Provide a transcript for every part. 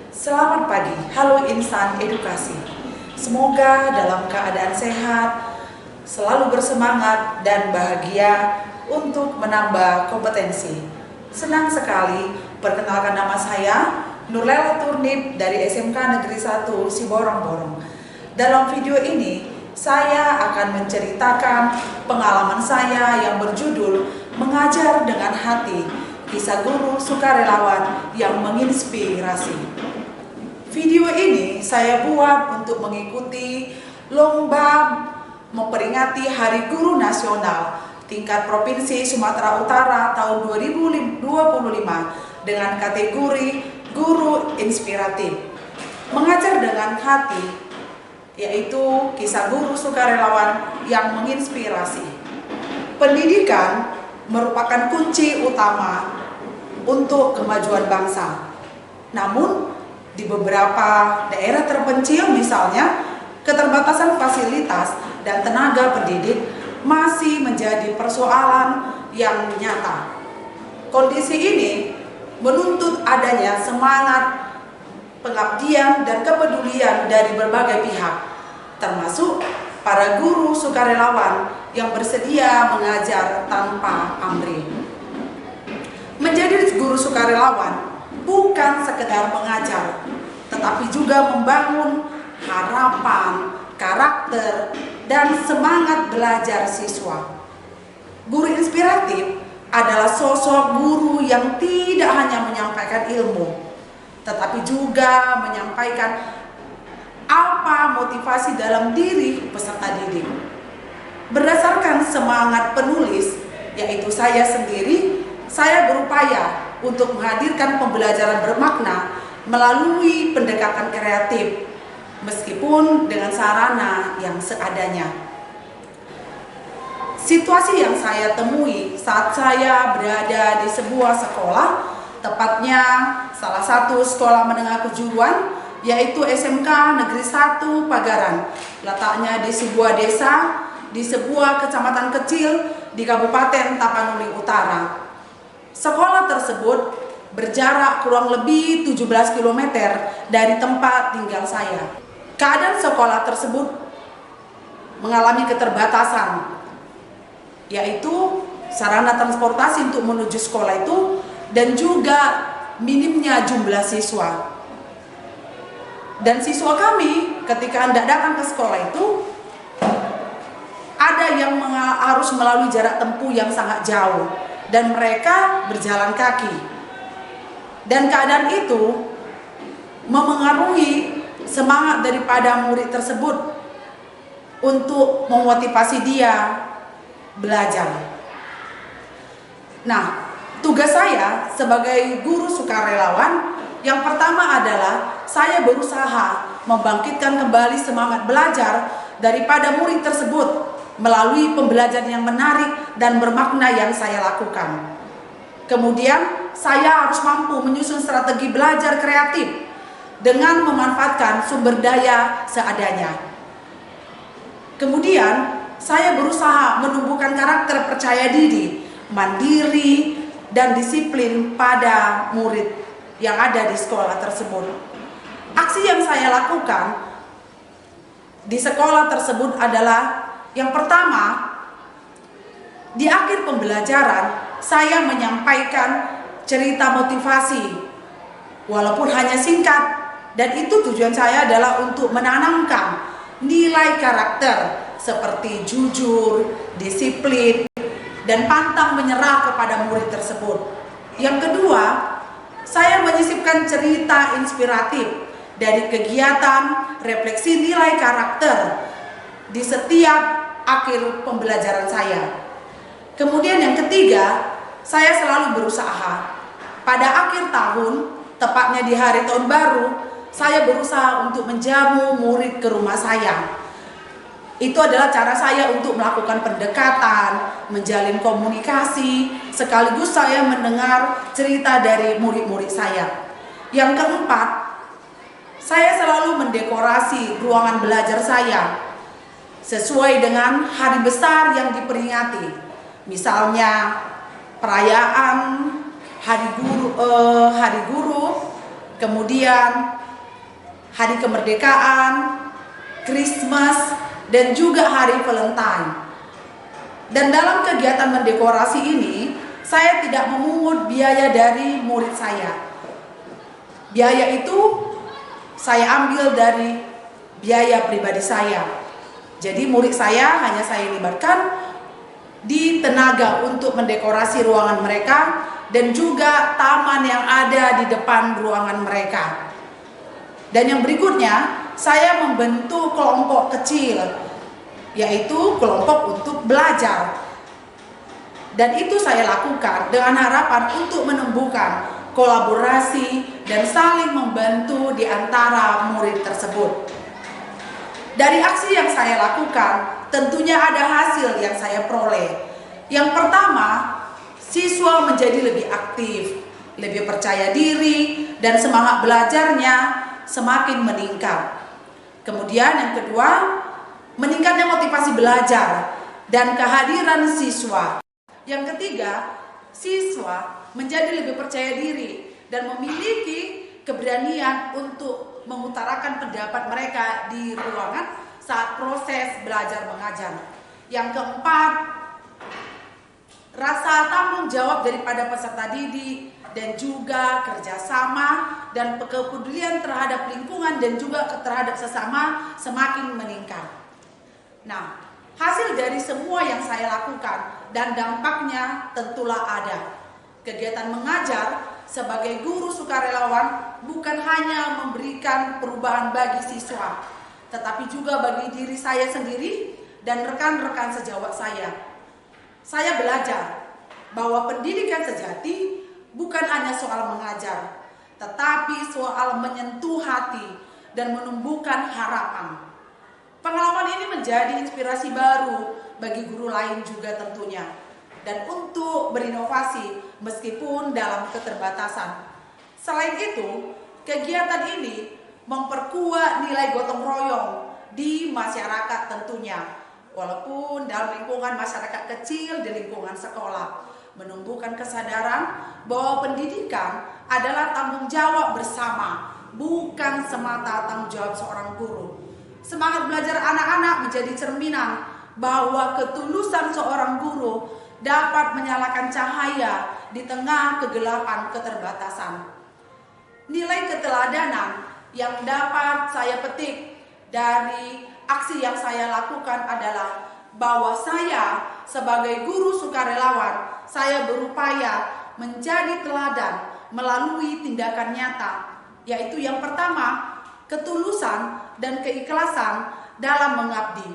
Selamat pagi, halo insan edukasi. Semoga dalam keadaan sehat, selalu bersemangat dan bahagia untuk menambah kompetensi. Senang sekali, perkenalkan nama saya Nurlela Turnip dari SMK Negeri 1 Siborong-Borong. Dalam video ini, saya akan menceritakan pengalaman saya yang berjudul Mengajar dengan Hati, kisah guru sukarelawan yang menginspirasi. Video ini saya buat untuk mengikuti lomba memperingati Hari Guru Nasional tingkat Provinsi Sumatera Utara tahun 2025 dengan kategori Guru Inspiratif. Mengajar dengan hati, yaitu kisah guru sukarelawan yang menginspirasi. Pendidikan merupakan kunci utama untuk kemajuan bangsa. Namun, di beberapa daerah terpencil misalnya, keterbatasan fasilitas dan tenaga pendidik masih menjadi persoalan yang nyata. Kondisi ini menuntut adanya semangat pengabdian dan kepedulian dari berbagai pihak, termasuk para guru sukarelawan yang bersedia mengajar tanpa pamrih. Menjadi guru sukarelawan bukan sekedar mengajar, tetapi juga membangun harapan, karakter, dan semangat belajar siswa. Guru inspiratif adalah sosok guru yang tidak hanya menyampaikan ilmu, tetapi juga menyampaikan apa motivasi dalam diri peserta didik. Berdasarkan semangat penulis, yaitu saya sendiri, saya berupaya untuk menghadirkan pembelajaran bermakna melalui pendekatan kreatif, meskipun dengan sarana yang seadanya. Situasi yang saya temui saat saya berada di sebuah sekolah, tepatnya salah satu sekolah menengah kejuruan, yaitu SMK Negeri 1 Pagaran, letaknya di sebuah desa, di sebuah kecamatan kecil di Kabupaten Tapanuli Utara. Sekolah tersebut berjarak kurang lebih 17 km dari tempat tinggal saya. Keadaan sekolah tersebut mengalami keterbatasan, yaitu sarana transportasi untuk menuju sekolah itu dan juga minimnya jumlah siswa. Dan siswa kami ketika hendak datang ke sekolah itu ada yang harus melalui jarak tempuh yang sangat jauh dan mereka berjalan kaki. Dan keadaan itu memengaruhi semangat daripada murid tersebut untuk memotivasi dia belajar. Nah, tugas saya sebagai guru sukarelawan yang pertama adalah saya berusaha membangkitkan kembali semangat belajar daripada murid tersebut melalui pembelajaran yang menarik dan bermakna yang saya lakukan. Kemudian, saya harus mampu menyusun strategi belajar kreatif dengan memanfaatkan sumber daya seadanya. Kemudian, saya berusaha menumbuhkan karakter percaya diri, mandiri, dan disiplin pada murid yang ada di sekolah tersebut. Aksi yang saya lakukan di sekolah tersebut adalah yang pertama, di akhir pembelajaran saya menyampaikan cerita motivasi, walaupun hanya singkat, dan itu tujuan saya adalah untuk menanamkan nilai karakter seperti jujur, disiplin, dan pantang menyerah kepada murid tersebut. Yang kedua, saya menyisipkan cerita inspiratif dari kegiatan refleksi nilai karakter di setiap akhir pembelajaran saya. Kemudian yang ketiga, saya selalu berusaha pada akhir tahun, tepatnya di hari tahun baru, saya berusaha untuk menjamu murid ke rumah saya. Itu adalah cara saya untuk melakukan pendekatan, menjalin komunikasi, sekaligus saya mendengar cerita dari murid-murid saya. Yang keempat, saya selalu mendekorasi ruangan belajar saya sesuai dengan hari besar yang diperingati. Misalnya perayaan hari guru, kemudian hari kemerdekaan, Christmas, dan juga hari Valentine. Dan dalam kegiatan mendekorasi ini, saya tidak memungut biaya dari murid saya. Biaya itu saya ambil dari biaya pribadi saya. Jadi murid saya hanya saya libatkan di tenaga untuk mendekorasi ruangan mereka dan juga taman yang ada di depan ruangan mereka. Dan yang berikutnya, saya membentuk kelompok kecil, yaitu kelompok untuk belajar. Dan itu saya lakukan dengan harapan untuk menumbuhkan kolaborasi dan saling membantu di antara murid tersebut. Dari aksi yang saya lakukan, tentunya ada hasil yang saya peroleh. Yang pertama, siswa menjadi lebih aktif, lebih percaya diri, dan semangat belajarnya semakin meningkat. Kemudian yang kedua, meningkatnya motivasi belajar dan kehadiran siswa. Yang ketiga, siswa menjadi lebih percaya diri dan memiliki keberanian untuk mengutarakan pendapat mereka di ruangan saat proses belajar mengajar. Yang keempat, rasa tanggung jawab daripada peserta didik dan juga kerjasama dan kepedulian terhadap lingkungan dan juga terhadap sesama semakin meningkat. Nah, hasil dari semua yang saya lakukan dan dampaknya tentulah ada. Kegiatan mengajar sebagai guru sukarelawan bukan hanya memberikan perubahan bagi siswa, tetapi juga bagi diri saya sendiri dan rekan-rekan sejawat saya. Saya belajar bahwa pendidikan sejati bukan hanya soal mengajar, tetapi soal menyentuh hati dan menumbuhkan harapan. Pengalaman ini menjadi inspirasi baru bagi guru lain juga tentunya, dan untuk berinovasi meskipun dalam keterbatasan. Selain itu, kegiatan ini memperkuat nilai gotong royong di masyarakat tentunya, walaupun dalam lingkungan masyarakat kecil di lingkungan sekolah, menumbuhkan kesadaran bahwa pendidikan adalah tanggung jawab bersama, bukan semata tanggung jawab seorang guru. Semangat belajar anak-anak menjadi cerminan bahwa ketulusan seorang guru dapat menyalakan cahaya di tengah kegelapan keterbatasan. Nilai keteladanan yang dapat saya petik dari aksi yang saya lakukan adalah bahwa saya sebagai guru sukarelawan, saya berupaya menjadi teladan melalui tindakan nyata, yaitu yang pertama, ketulusan dan keikhlasan dalam mengabdi,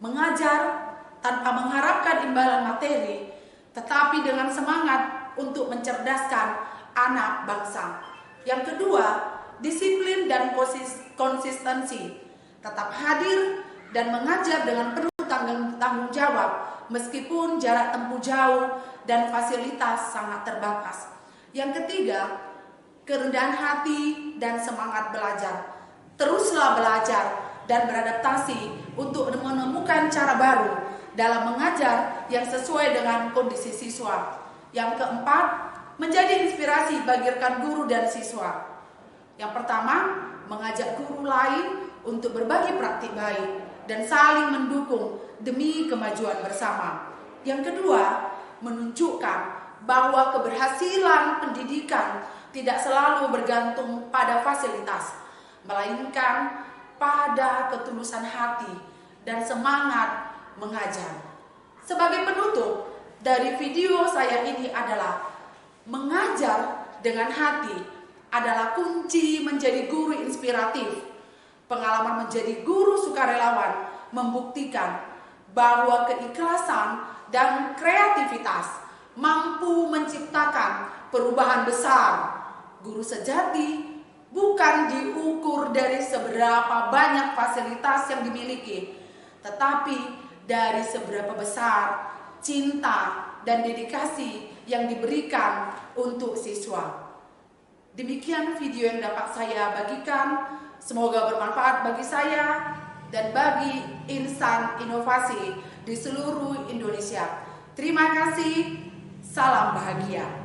mengajar tanpa mengharapkan imbalan materi, tetapi dengan semangat untuk mencerdaskan anak bangsa. Yang kedua, disiplin dan konsistensi, tetap hadir dan mengajar dengan penuh tanggung jawab meskipun jarak tempuh jauh dan fasilitas sangat terbatas. Yang ketiga, kerendahan hati dan semangat belajar. Teruslah belajar dan beradaptasi untuk menemukan cara baru dalam mengajar yang sesuai dengan kondisi siswa. Yang keempat, menjadi inspirasi bagi rekan guru dan siswa. Yang pertama, mengajak guru lain untuk berbagi praktik baik dan saling mendukung demi kemajuan bersama. Yang kedua, menunjukkan bahwa keberhasilan pendidikan tidak selalu bergantung pada fasilitas, melainkan pada ketulusan hati dan semangat mengajar. Sebagai penutup dari video saya ini adalah mengajar dengan hati adalah kunci menjadi guru inspiratif. Pengalaman menjadi guru sukarelawan membuktikan bahwa keikhlasan dan kreativitas mampu menciptakan perubahan besar. Guru sejati bukan diukur dari seberapa banyak fasilitas yang dimiliki, tetapi dari seberapa besar cinta dan dedikasi yang diberikan untuk siswa. Demikian video yang dapat saya bagikan. Semoga bermanfaat bagi saya dan bagi insan inovasi di seluruh Indonesia. Terima kasih, salam bahagia.